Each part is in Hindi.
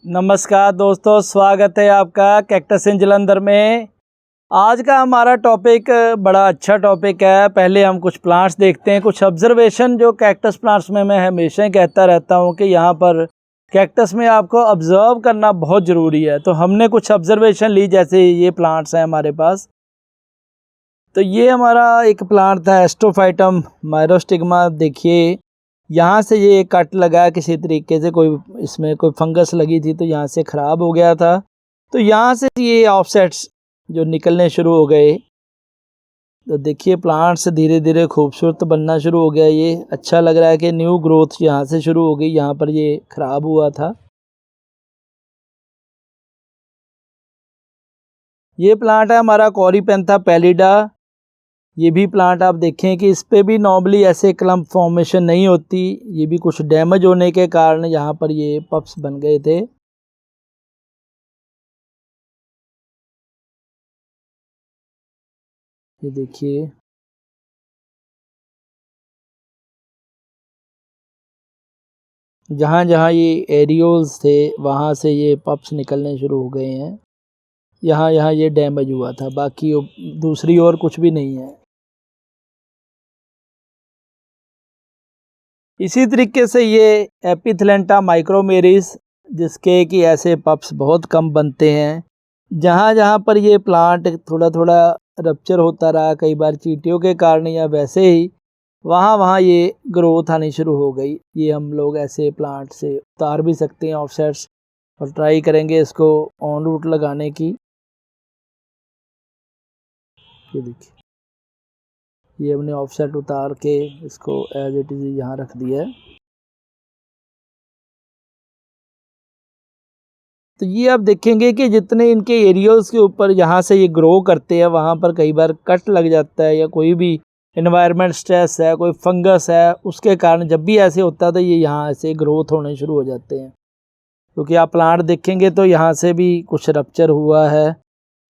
नमस्कार दोस्तों, स्वागत है आपका कैक्टस इन जलंधर में। आज का हमारा टॉपिक बड़ा अच्छा टॉपिक है। पहले हम कुछ प्लांट्स देखते हैं, कुछ ऑब्जर्वेशन जो कैक्टस प्लांट्स में मैं हमेशा ही कहता रहता हूं कि यहाँ पर कैक्टस में आपको ऑब्जर्व करना बहुत ज़रूरी है। तो हमने कुछ ऑब्जर्वेशन ली, जैसे ये प्लांट्स हैं हमारे पास। तो ये हमारा एक प्लांट था एस्ट्रोफाइटम माइरोस्टिग्मा। देखिए यहाँ से ये कट लगा है किसी तरीके से, कोई इसमें कोई फंगस लगी थी तो यहाँ से ख़राब हो गया था। तो यहाँ से ये ऑफसेट्स जो निकलने शुरू हो गए। तो देखिए प्लांट्स धीरे धीरे खूबसूरत बनना शुरू हो गया। ये अच्छा लग रहा है कि न्यू ग्रोथ यहाँ से शुरू हो गई, यहाँ पर ये ख़राब हुआ था। ये प्लांट है हमारा कॉरीपेंथा पैलिडा। ये भी प्लांट आप देखें कि इस पे भी नॉर्मली ऐसे क्लम्प फॉर्मेशन नहीं होती। ये भी कुछ डैमेज होने के कारण यहाँ पर ये पप्स बन गए थे। ये देखिए जहाँ जहाँ ये एरियोल्स थे वहाँ से ये पप्स निकलने शुरू हो गए हैं। यहाँ यहाँ ये डैमेज हुआ था, बाकी दूसरी और कुछ भी नहीं है। इसी तरीके से ये एपिथलेंटा माइक्रोमेरिस, जिसके कि ऐसे पप्स बहुत कम बनते हैं। जहाँ जहाँ पर ये प्लांट थोड़ा थोड़ा रप्चर होता रहा, कई बार चींटियों के कारण या वैसे ही, वहाँ वहाँ ये ग्रोथ आनी शुरू हो गई। ये हम लोग ऐसे प्लांट से उतार भी सकते हैं ऑफसेट्स, और ट्राई करेंगे इसको ऑन रूट लगाने की। ये देखिए ये हमने ऑफसेट उतार के इसको एज इट इज़ यहाँ रख दिया है। तो ये आप देखेंगे कि जितने इनके एरियल्स के ऊपर यहाँ से ये ग्रो करते हैं, वहाँ पर कई बार कट लग जाता है, या कोई भी इन्वायरमेंट स्ट्रेस है, कोई फंगस है, उसके कारण जब भी ऐसे होता है तो ये यहाँ से ग्रोथ होने शुरू हो जाते हैं। क्योंकि आप प्लांट देखेंगे तो यहाँ से भी कुछ रप्चर हुआ है,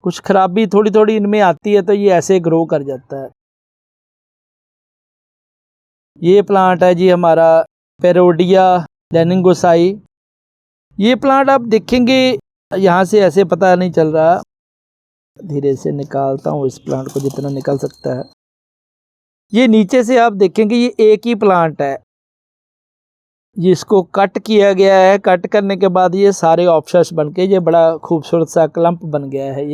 कुछ खराबी थोड़ी थोड़ी इनमें आती है, तो ये ऐसे ग्रो कर जाता है। ये प्लांट है जी हमारा पेरोडिया लेनिंगोसाई। ये प्लांट आप देखेंगे यहाँ से ऐसे पता नहीं चल रहा, धीरे से निकालता हूँ इस प्लांट को जितना निकल सकता है। ये नीचे से आप देखेंगे ये एक ही प्लांट है, जिसको कट किया गया है। कट करने के बाद ये सारे ऑप्शंस बन के ये बड़ा खूबसूरत सा क्लम्प बन गया है।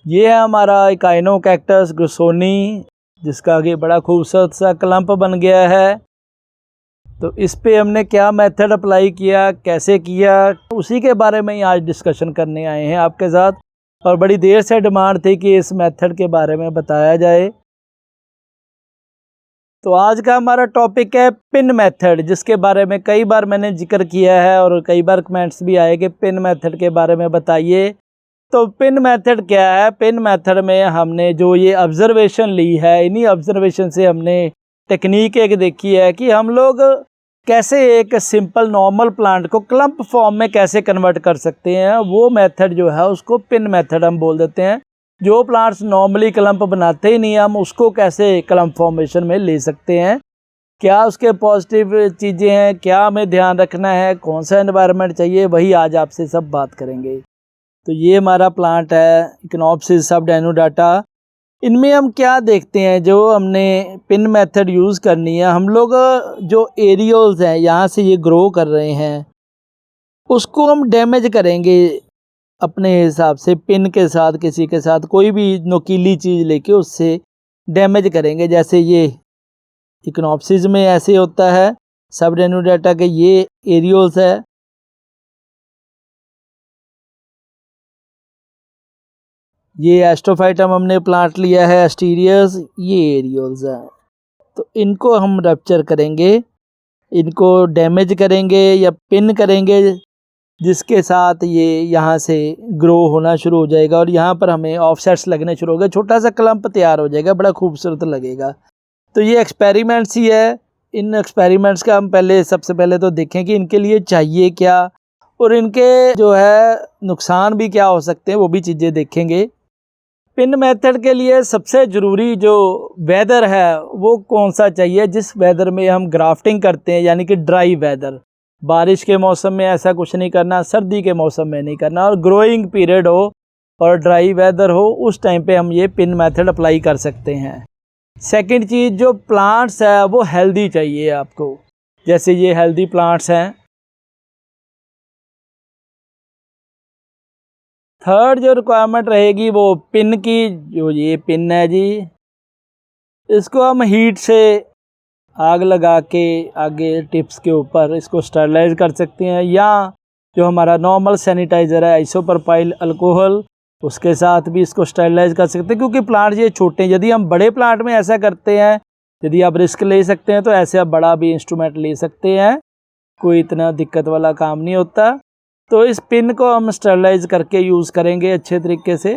ये है हमारा इकाइनोकैक्टस ग्रुसोनी, जिसका आगे बड़ा खूबसूरत सा क्लम्प बन गया है। तो इस पे हमने क्या मेथड अप्लाई किया, कैसे किया, उसी के बारे में ही आज डिस्कशन करने आए हैं आपके साथ। और बड़ी देर से डिमांड थी कि इस मेथड के बारे में बताया जाए। तो आज का हमारा टॉपिक है पिन मेथड, जिसके बारे में कई बार मैंने जिक्र किया है और कई बार कमेंट्स भी आए कि पिन मेथड के बारे में बताइए। तो पिन मेथड क्या है? पिन मेथड में हमने जो ये ऑब्जर्वेशन ली है, इन्हीं ऑब्जर्वेशन से हमने टेक्निक एक देखी है कि हम लोग कैसे एक सिंपल नॉर्मल प्लांट को क्लम्प फॉर्म में कैसे कन्वर्ट कर सकते हैं। वो मेथड जो है उसको पिन मेथड हम बोल देते हैं। जो प्लांट्स नॉर्मली क्लम्प बनाते ही नहीं, हम उसको कैसे क्लम्प फॉर्मेशन में ले सकते हैं, क्या उसके पॉजिटिव चीज़ें हैं, क्या हमें ध्यान रखना है, कौन सा एनवायरनमेंट चाहिए, वही आज आपसे सब बात करेंगे। तो ये हमारा प्लांट है इक्नोप्सिस सबडेनुडाटा। इनमें हम क्या देखते हैं, जो हमने पिन मेथड यूज़ करनी है, हम लोग जो एरियोल्स हैं यहाँ से ये ग्रो कर रहे हैं, उसको हम डैमेज करेंगे अपने हिसाब से। पिन के साथ, किसी के साथ कोई भी नुकीली चीज़ लेके उससे डैमेज करेंगे। जैसे ये इक्नोप्सिस में ऐसे होता है, सबडेनुडाटा के ये एरियोल्स है। ये एस्ट्रोफाइटम हमने प्लांट लिया है एस्टीरियस, ये एरियोल्स हैं। तो इनको हम रप्चर करेंगे, इनको डैमेज करेंगे या पिन करेंगे, जिसके साथ ये यहाँ से ग्रो होना शुरू हो जाएगा और यहाँ पर हमें ऑफसेट्स लगने शुरू हो गए। छोटा सा क्लम्प तैयार हो जाएगा, बड़ा खूबसूरत लगेगा। तो ये एक्सपेरिमेंट्स ही है। इन एक्सपेरिमेंट्स का हम सबसे पहले तो देखें कि इनके लिए चाहिए क्या, और इनके जो है नुकसान भी क्या हो सकते हैं, वो भी चीज़ें देखेंगे। पिन मेथड के लिए सबसे ज़रूरी जो वेदर है वो कौन सा चाहिए, जिस वेदर में हम ग्राफ्टिंग करते हैं, यानी कि ड्राई वेदर। बारिश के मौसम में ऐसा कुछ नहीं करना, सर्दी के मौसम में नहीं करना, और ग्रोइंग पीरियड हो और ड्राई वेदर हो, उस टाइम पे हम ये पिन मेथड अप्लाई कर सकते हैं। सेकंड चीज़, जो प्लांट्स है वो हेल्दी चाहिए आपको, जैसे ये हेल्दी प्लांट्स हैं। थर्ड जो रिक्वायरमेंट रहेगी वो पिन की, जो ये पिन है जी, इसको हम हीट से आग लगा के आगे टिप्स के ऊपर इसको स्टरलाइज कर सकते हैं, या जो हमारा नॉर्मल सैनिटाइज़र है आइसोप्रोपाइल अल्कोहल, उसके साथ भी इसको स्टरलाइज कर सकते हैं। क्योंकि प्लांट ये छोटे हैं, यदि हम बड़े प्लांट में ऐसा करते हैं, यदि आप रिस्क ले सकते हैं तो ऐसे आप बड़ा भी इंस्ट्रूमेंट ले सकते हैं, कोई इतना दिक्कत वाला काम नहीं होता। तो इस पिन को हम स्टरलाइज करके यूज़ करेंगे अच्छे तरीके से।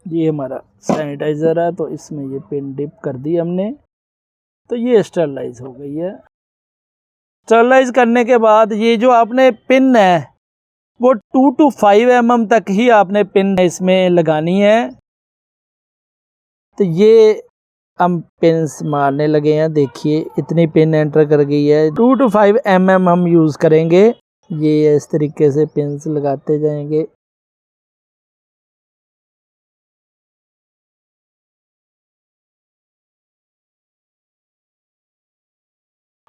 ये हमारा सैनिटाइज़र है, तो इसमें ये पिन डिप कर दी हमने, तो ये स्टरलाइज हो गई है। स्टरलाइज करने के बाद ये जो आपने पिन है वो 2 to 5 mm तक ही आपने पिन इसमें लगानी है। तो ये हम पिन्स मारने लगे हैं, देखिए इतनी पिन एंटर कर गई है। 2 to 5 mm हम यूज़ करेंगे, ये इस तरीके से पिन्स लगाते जाएंगे।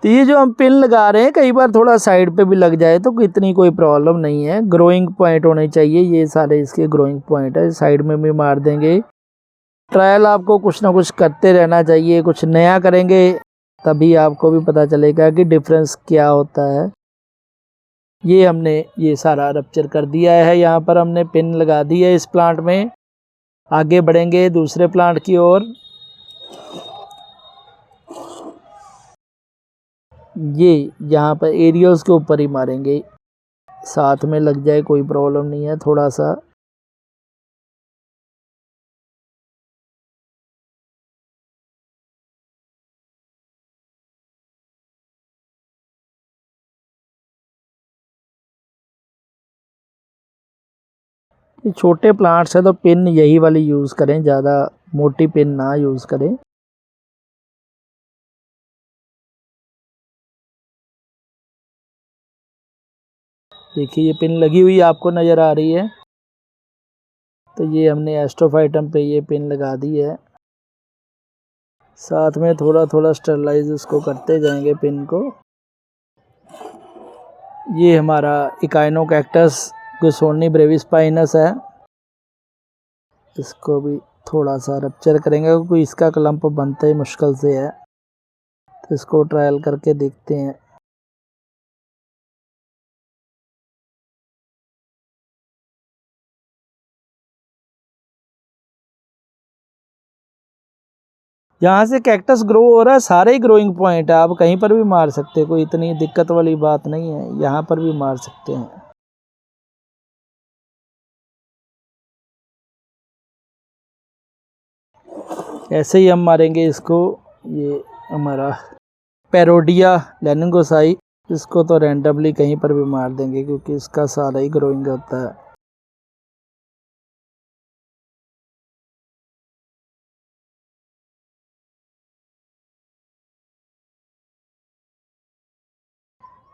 तो ये जो हम पिन लगा रहे हैं, कई बार थोड़ा साइड पे भी लग जाए तो इतनी कोई प्रॉब्लम नहीं है। ग्रोइंग पॉइंट होने चाहिए, ये सारे इसके ग्रोइंग पॉइंट है, साइड में भी मार देंगे। ट्रायल आपको कुछ ना कुछ करते रहना चाहिए, कुछ नया करेंगे तभी आपको भी पता चलेगा कि डिफरेंस क्या होता है। ये हमने ये सारा रप्चर कर दिया है, यहाँ पर हमने पिन लगा दी है इस प्लांट में। आगे बढ़ेंगे दूसरे प्लांट की ओर। ये यहाँ पर एरियोज़ के ऊपर ही मारेंगे, साथ में लग जाए कोई प्रॉब्लम नहीं है। थोड़ा सा ये छोटे प्लांट्स है तो पिन यही वाली यूज़ करें, ज़्यादा मोटी पिन ना यूज़ करें। देखिए ये पिन लगी हुई आपको नज़र आ रही है, तो ये हमने एस्ट्रोफाइटम पे ये पिन लगा दी है। साथ में थोड़ा थोड़ा स्टरलाइज उसको करते जाएंगे पिन को। ये हमारा इकाइनोकैक्टस गुसोनी ब्रेविस्पाइनस है, इसको भी थोड़ा सा रप्चर करेंगे क्योंकि इसका क्लम्प बनता ही मुश्किल से है, तो इसको ट्रायल करके देखते हैं। यहाँ से कैक्टस ग्रो हो रहा है, सारे ही ग्रोइंग पॉइंट है, आप कहीं पर भी मार सकते हैं, कोई इतनी दिक्कत वाली बात नहीं है, यहाँ पर भी मार सकते हैं। ऐसे ही हम मारेंगे इसको। ये हमारा पैरोडिया लेनिंगोसाई, इसको तो रैंडमली कहीं पर भी मार देंगे क्योंकि इसका सारा ही ग्रोइंग होता है।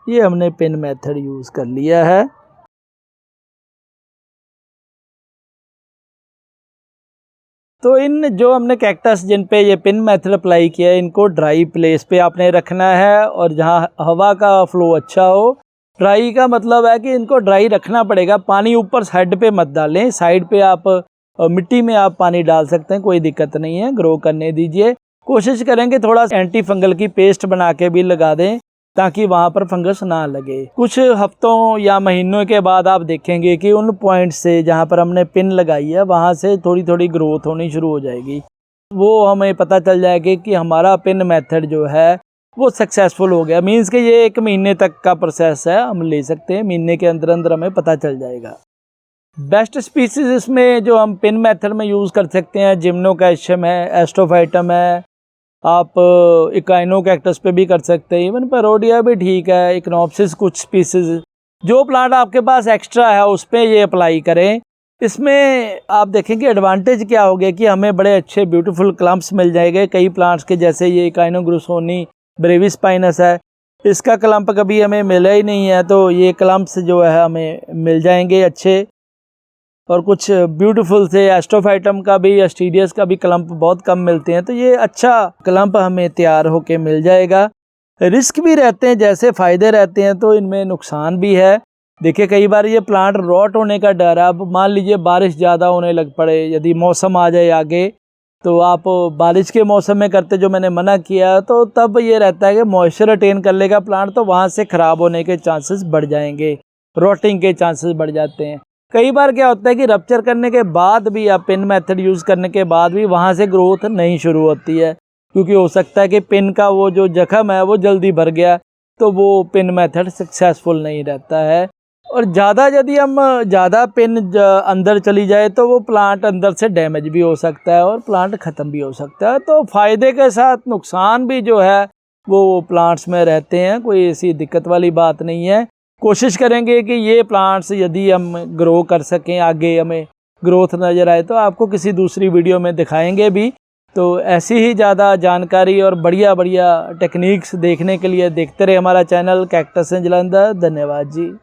ये हमने पिन मेथड यूज़ कर लिया है। तो इन जो हमने कैक्टस जिन पे ये पिन मेथड अप्लाई किया है, इनको ड्राई प्लेस पे आपने रखना है, और जहाँ हवा का फ्लो अच्छा हो। ड्राई का मतलब है कि इनको ड्राई रखना पड़ेगा, पानी ऊपर साइड पे मत डालें, साइड पे आप मिट्टी में आप पानी डाल सकते हैं, कोई दिक्कत नहीं है, ग्रो करने दीजिए। कोशिश करेंगे थोड़ा एंटी फंगल की पेस्ट बना के भी लगा दें ताकि वहाँ पर फंगस ना लगे। कुछ हफ्तों या महीनों के बाद आप देखेंगे कि उन पॉइंट से जहाँ पर हमने पिन लगाई है वहाँ से थोड़ी थोड़ी ग्रोथ होनी शुरू हो जाएगी। वो हमें पता चल जाएगा कि हमारा पिन मेथड जो है वो सक्सेसफुल हो गया। मीन्स कि ये 1 महीने तक का प्रोसेस है, हम ले सकते हैं, महीने के अंदर अंदर हमें पता चल जाएगा। बेस्ट स्पीसीज इसमें जो हम पिन मेथड में यूज़ कर सकते हैं, जिम्नोकैल्शियम है, एस्ट्रोफाइटम है, आप इकाइनोकैक्टस पे भी कर सकते हैं, इवन पैरोडिया भी ठीक है, इक्नोप्सिस कुछ स्पीसीज। जो प्लांट आपके पास एक्स्ट्रा है उस पर ये अप्लाई करें, इसमें आप देखेंगे एडवांटेज क्या हो गया कि हमें बड़े अच्छे ब्यूटीफुल क्लम्प्स मिल जाएंगे कई प्लांट्स के, जैसे ये काइनोग्रुसोनी ब्रेविस्पाइनस है, इसका क्लम्प कभी हमें मिला ही नहीं है, तो ये क्लम्प्स जो है हमें मिल जाएंगे अच्छे। और कुछ ब्यूटीफुल से एस्ट्रोफाइटम का भी, एस्टीरियस का भी क्लम्प बहुत कम मिलते हैं, तो ये अच्छा क्लम्प हमें तैयार होके मिल जाएगा। रिस्क भी रहते हैं, जैसे फ़ायदे रहते हैं तो इनमें नुकसान भी है। देखिए कई बार ये प्लांट रॉट होने का डर है। अब मान लीजिए बारिश ज़्यादा होने लग पड़े, यदि मौसम आ जाए आगे, तो आप बारिश के मौसम में करते जो मैंने मना किया, तो तब ये रहता है कि मॉइस्चर अटेन कर लेगा प्लांट, तो वहाँ से ख़राब होने के चांसेस बढ़ जाएंगे, रॉटिंग के चांसेस बढ़ जाते हैं। कई बार क्या होता है कि रप्चर करने के बाद भी, आप पिन मेथड यूज़ करने के बाद भी वहाँ से ग्रोथ नहीं शुरू होती है, क्योंकि हो सकता है कि पिन का वो जो जख्म है वो जल्दी भर गया, तो वो पिन मेथड सक्सेसफुल नहीं रहता है। और यदि हम ज़्यादा पिन अंदर चली जाए तो वो प्लांट अंदर से डैमेज भी हो सकता है और प्लांट ख़त्म भी हो सकता है। तो फ़ायदे के साथ नुकसान भी जो है वो प्लांट्स में रहते हैं, कोई ऐसी दिक्कत वाली बात नहीं है। कोशिश करेंगे कि ये प्लांट्स यदि हम ग्रो कर सकें, आगे हमें ग्रोथ नज़र आए, तो आपको किसी दूसरी वीडियो में दिखाएंगे भी। तो ऐसी ही ज़्यादा जानकारी और बढ़िया बढ़िया टेक्निक्स देखने के लिए देखते रहे हमारा चैनल कैक्टस इन जालंधर। धन्यवाद जी।